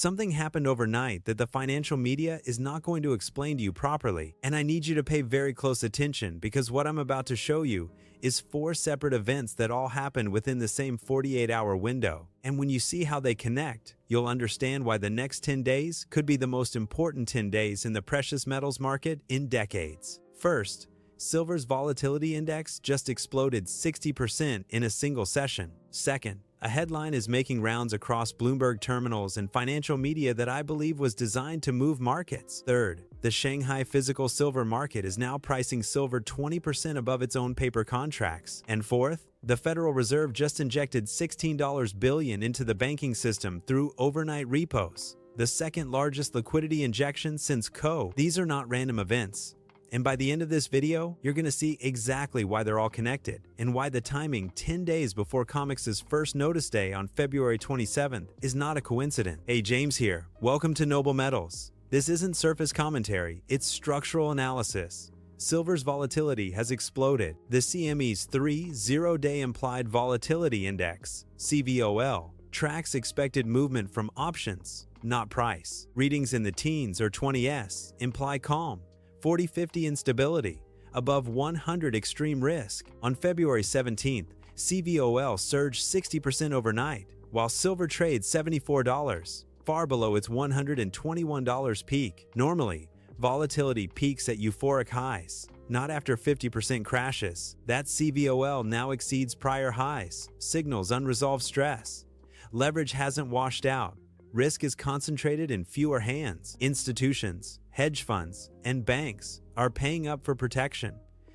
Something happened overnight that the financial media is not going to explain to you properly, and I need you to pay very close attention because what I'm about to show you is 4 separate events that all happened within the same 48-hour window. And when you see how they connect, you'll understand why the next 10 days could be the most important 10 days in the precious metals market in decades. First, silver's volatility index just exploded 60% in a single session. Second, a headline is making rounds across Bloomberg terminals and financial media that I believe was designed to move markets. Third, the Shanghai physical silver market is now pricing silver 20% above its own paper contracts. And fourth, the Federal Reserve just injected $16 billion into the banking system through overnight repos, the second largest liquidity injection since CO. These are not random events. And by the end of this video, you're going to see exactly why they're all connected and why the timing 10 days before COMEX's first notice day on February 27th is not a coincidence. Hey, James here. Welcome to Noble Metals. This isn't surface commentary, it's structural analysis. Silver's volatility has exploded. The CME's 3 0-day implied volatility index, CVOL, tracks expected movement from options, not price. Readings in the teens or 20s imply calm. 40-50 instability, above 100 extreme risk. On February 17th, CVOL surged 60% overnight, while silver trades $74, far below its $121 peak. Normally, volatility peaks at euphoric highs, not after 50% crashes. That CVOL now exceeds prior highs, signals unresolved stress. Leverage hasn't washed out. Risk is concentrated in fewer hands. Institutions, hedge funds, and banks are paying up for protection,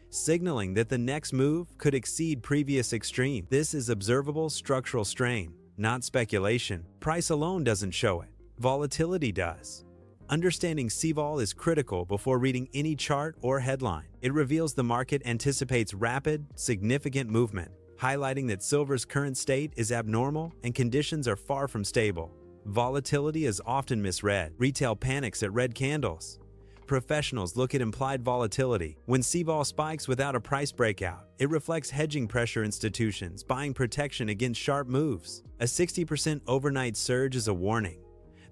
signaling that the next move could exceed previous extreme. This is observable structural strain, not speculation. Price alone doesn't show it. Volatility does. Understanding CVOL is critical before reading any chart or headline. It reveals the market anticipates rapid, significant movement, highlighting that silver's current state is abnormal and conditions are far from stable. Volatility is often misread. Retail panics at red candles. Professionals look at implied volatility. When CVOL spikes without a price breakout, it reflects hedging pressure institutions buying protection against sharp moves. A 60% overnight surge is a warning.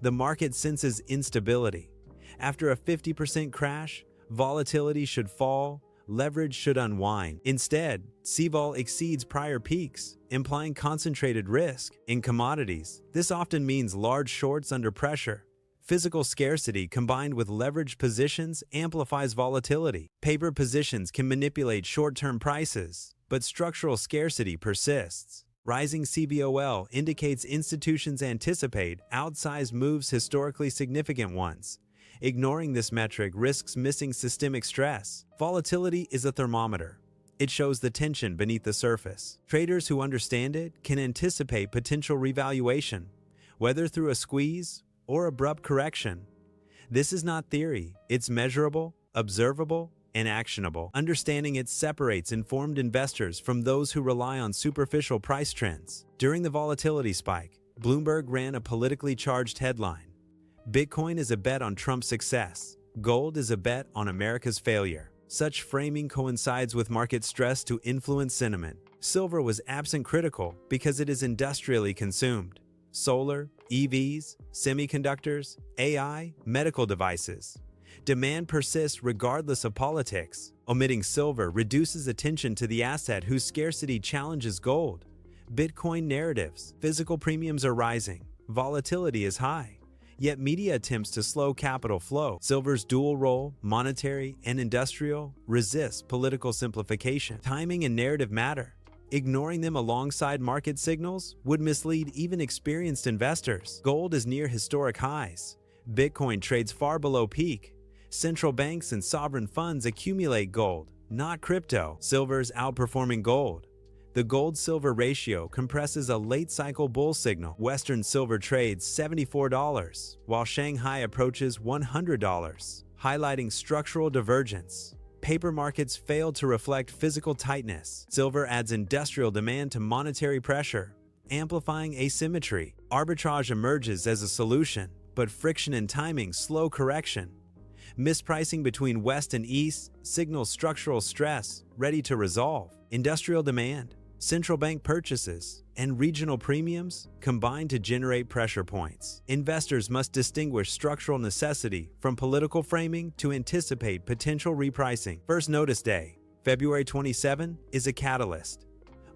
The market senses instability. After a 50% crash, volatility should fall, leverage should unwind. Instead, CVOL exceeds prior peaks, implying concentrated risk. In commodities, this often means large shorts under pressure. Physical scarcity combined with leveraged positions amplifies volatility. Paper positions can manipulate short-term prices, but structural scarcity persists. Rising CVOL indicates institutions anticipate outsized moves, historically significant ones. Ignoring this metric risks missing systemic stress. Volatility is a thermometer. It shows the tension beneath the surface. Traders who understand it can anticipate potential revaluation, whether through a squeeze or abrupt correction. This is not theory. It's measurable, observable, and actionable. Understanding it separates informed investors from those who rely on superficial price trends. During the volatility spike, Bloomberg ran a politically charged headline. Bitcoin is a bet on Trump's success. Gold is a bet on America's failure. Such framing coincides with market stress to influence sentiment. Silver was absent critical because it is industrially consumed. Solar, EVs, semiconductors, AI, medical devices. Demand persists regardless of politics. Omitting silver reduces attention to the asset whose scarcity challenges gold. Bitcoin narratives. Physical premiums are rising. Volatility is high. Yet media attempts to slow capital flow. Silver's dual role, monetary and industrial, resists political simplification. Timing and narrative matter. Ignoring them alongside market signals would mislead even experienced investors. Gold is near historic highs. Bitcoin trades far below peak. Central banks and sovereign funds accumulate gold, not crypto. Silver's outperforming gold. The gold-silver ratio compresses a late-cycle bull signal. Western silver trades $74, while Shanghai approaches $100, highlighting structural divergence. Paper markets fail to reflect physical tightness. Silver adds industrial demand to monetary pressure, amplifying asymmetry. Arbitrage emerges as a solution, but friction and timing slow correction. Mispricing between West and East signals structural stress ready to resolve. Industrial demand. central bank purchases, and regional premiums combine to generate pressure points. Investors must distinguish structural necessity from political framing to anticipate potential repricing. First notice day, February 27, is a catalyst.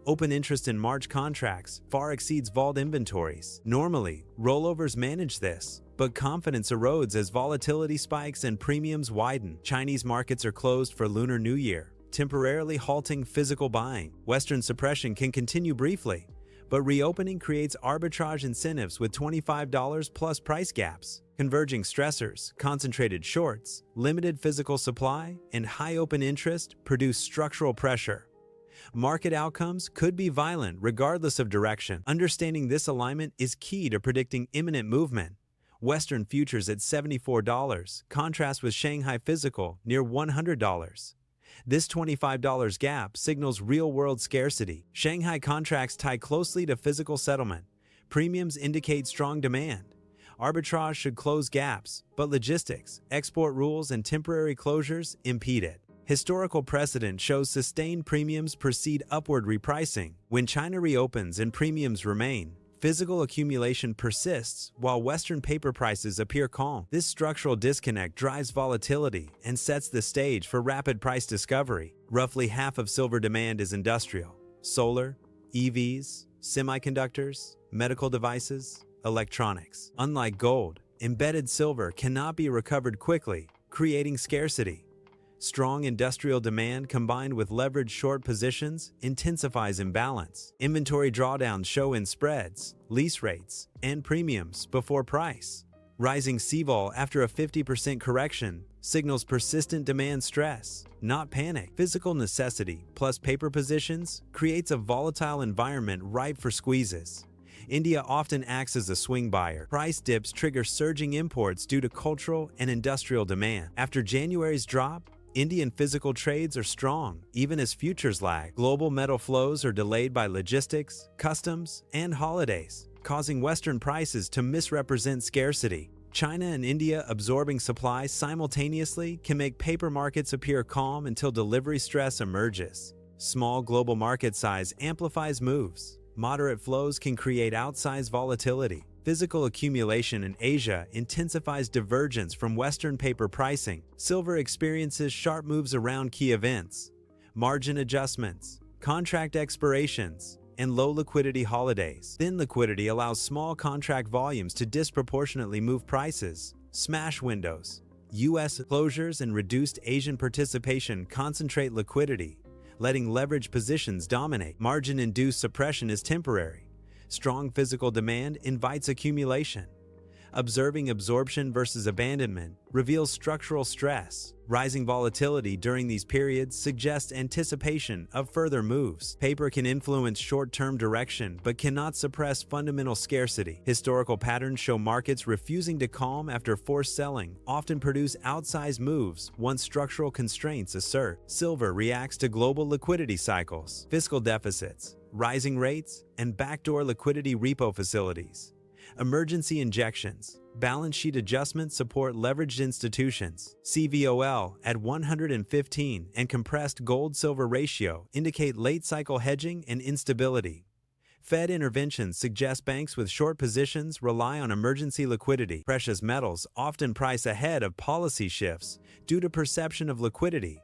Open interest in March contracts far exceeds vol inventories. Normally, rollovers manage this, but confidence erodes as volatility spikes and premiums widen. Chinese markets are closed for Lunar New Year, temporarily halting physical buying. Western suppression can continue briefly, but reopening creates arbitrage incentives with $25 plus price gaps. Converging stressors, concentrated shorts, limited physical supply, and high open interest produce structural pressure. Market outcomes could be violent regardless of direction. Understanding this alignment is key to predicting imminent movement. Western futures at $74 contrast with Shanghai physical near $100. This $25 gap signals real-world scarcity. Shanghai contracts tie closely to physical settlement. Premiums indicate strong demand. Arbitrage should close gaps, but logistics, export rules, and temporary closures impede it. Historical precedent shows sustained premiums precede upward repricing. When China reopens and premiums remain, physical accumulation persists while Western paper prices appear calm. This structural disconnect drives volatility and sets the stage for rapid price discovery. Roughly half of silver demand is industrial: solar, EVs, semiconductors, medical devices, electronics. Unlike gold, embedded silver cannot be recovered quickly, creating scarcity. Strong industrial demand combined with leveraged short positions intensifies imbalance. Inventory drawdowns show in spreads, lease rates, and premiums before price. Rising CVOL after a 50% correction signals persistent demand stress, not panic. Physical necessity plus paper positions creates a volatile environment ripe for squeezes. India often acts as a swing buyer. Price dips trigger surging imports due to cultural and industrial demand. After January's drop, Indian physical trades are strong, even as futures lag. Global metal flows are delayed by logistics, customs, and holidays, causing Western prices to misrepresent scarcity. China and India absorbing supply simultaneously can make paper markets appear calm until delivery stress emerges. Small global market size amplifies moves. Moderate flows can create outsized volatility. Physical accumulation in Asia intensifies divergence from Western paper pricing. Silver experiences sharp moves around key events. Margin adjustments, contract expirations, and low liquidity holidays. Thin liquidity allows small contract volumes to disproportionately move prices. Smash windows, U.S. closures, and reduced Asian participation concentrate liquidity, letting leverage positions dominate. Margin-induced suppression is temporary. Strong physical demand invites accumulation. Observing absorption versus abandonment reveals structural stress. Rising volatility during these periods suggests anticipation of further moves. Paper can influence short-term direction but cannot suppress fundamental scarcity. Historical patterns show markets refusing to calm after forced selling often produce outsized moves once structural constraints assert. Silver reacts to global liquidity cycles, fiscal deficits, rising rates, and backdoor liquidity repo facilities. Emergency injections, balance sheet adjustments support leveraged institutions. CVOL at 115 and compressed gold-silver ratio indicate late-cycle hedging and instability. Fed interventions suggest banks with short positions rely on emergency liquidity. Precious metals often price ahead of policy shifts due to perception of liquidity.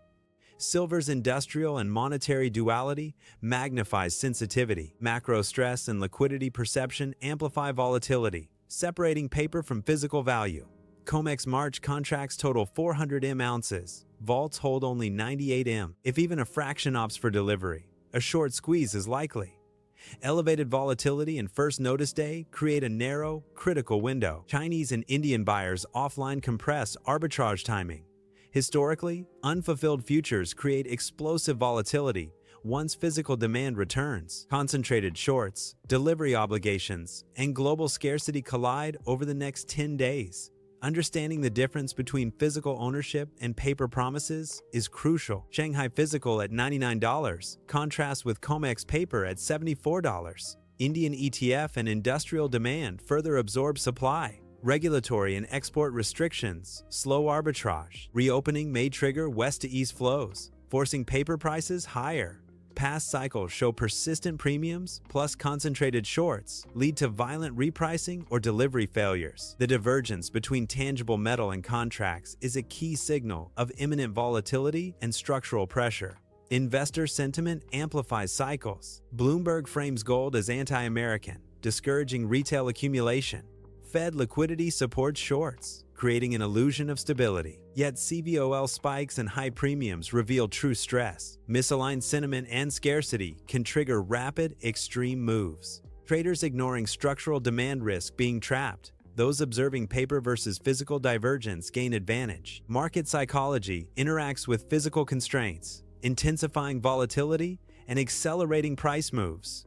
Silver's industrial and monetary duality magnifies sensitivity. Macro stress and liquidity perception amplify volatility, separating paper from physical value. COMEX March contracts total 400 ounces. Vaults hold only 98 m. If even a fraction opts for delivery, a short squeeze is likely. Elevated volatility and first notice day create a narrow, critical window. Chinese and Indian buyers offline compress arbitrage timing. Historically, unfulfilled futures create explosive volatility once physical demand returns. Concentrated shorts, delivery obligations, and global scarcity collide over the next 10 days. Understanding the difference between physical ownership and paper promises is crucial. Shanghai physical at $99 contrasts with COMEX paper at $74. Indian ETF and industrial demand further absorb supply. Regulatory and export restrictions slow arbitrage. Reopening may trigger west-to-east flows, forcing paper prices higher. Past cycles show persistent premiums plus concentrated shorts lead to violent repricing or delivery failures. The divergence between tangible metal and contracts is a key signal of imminent volatility and structural pressure. Investor sentiment amplifies cycles. Bloomberg frames gold as anti-American, discouraging retail accumulation. Fed liquidity supports shorts, creating an illusion of stability. Yet CVOL spikes and high premiums reveal true stress. Misaligned sentiment and scarcity can trigger rapid, extreme moves. Traders ignoring structural demand risk being trapped. Those observing paper versus physical divergence gain advantage. Market psychology interacts with physical constraints, intensifying volatility and accelerating price moves.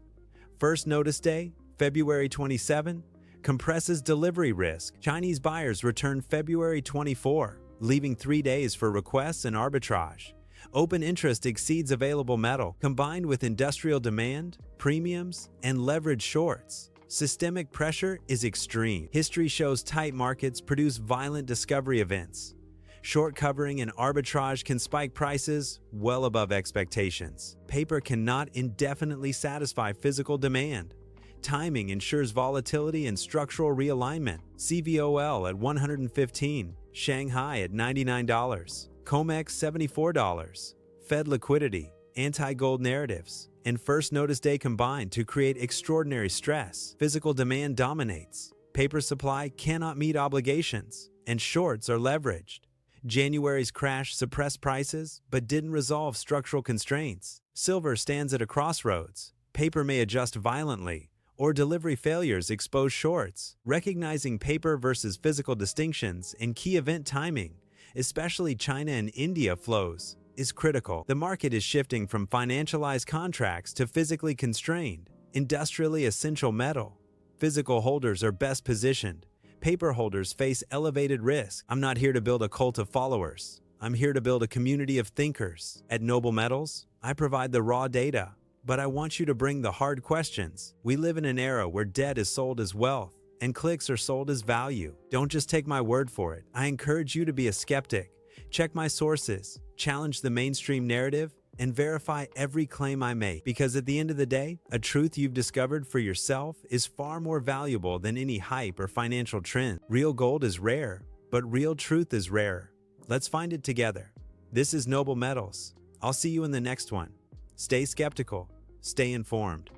First notice day, February 27, compresses delivery risk. Chinese buyers return February 24, leaving 3 days for requests and arbitrage. Open interest exceeds available metal, combined with industrial demand, premiums, and leverage shorts. Systemic pressure is extreme. History shows tight markets produce violent discovery events. Short covering and arbitrage can spike prices well above expectations. Paper cannot indefinitely satisfy physical demand. Timing ensures volatility and structural realignment. CVOL at 115, Shanghai at $99, COMEX $74. Fed liquidity, anti-gold narratives, and first notice day combine to create extraordinary stress. Physical demand dominates. Paper supply cannot meet obligations, and shorts are leveraged. January's crash suppressed prices but didn't resolve structural constraints. Silver stands at a crossroads. Paper may adjust violently, or delivery failures expose shorts. Recognizing paper versus physical distinctions in key event timing, especially China and India flows, is critical. The market is shifting from financialized contracts to physically constrained, industrially essential metal. Physical holders are best positioned. Paper holders face elevated risk. I'm not here to build a cult of followers. I'm here to build a community of thinkers. At Noble Metals, I provide the raw data, but I want you to bring the hard questions. We live in an era where debt is sold as wealth and clicks are sold as value. Don't just take my word for it. I encourage you to be a skeptic. Check my sources, challenge the mainstream narrative, and verify every claim I make. Because at the end of the day, a truth you've discovered for yourself is far more valuable than any hype or financial trend. Real gold is rare, but real truth is rarer. Let's find it together. This is Noble Metals. I'll see you in the next one. Stay skeptical. Stay informed.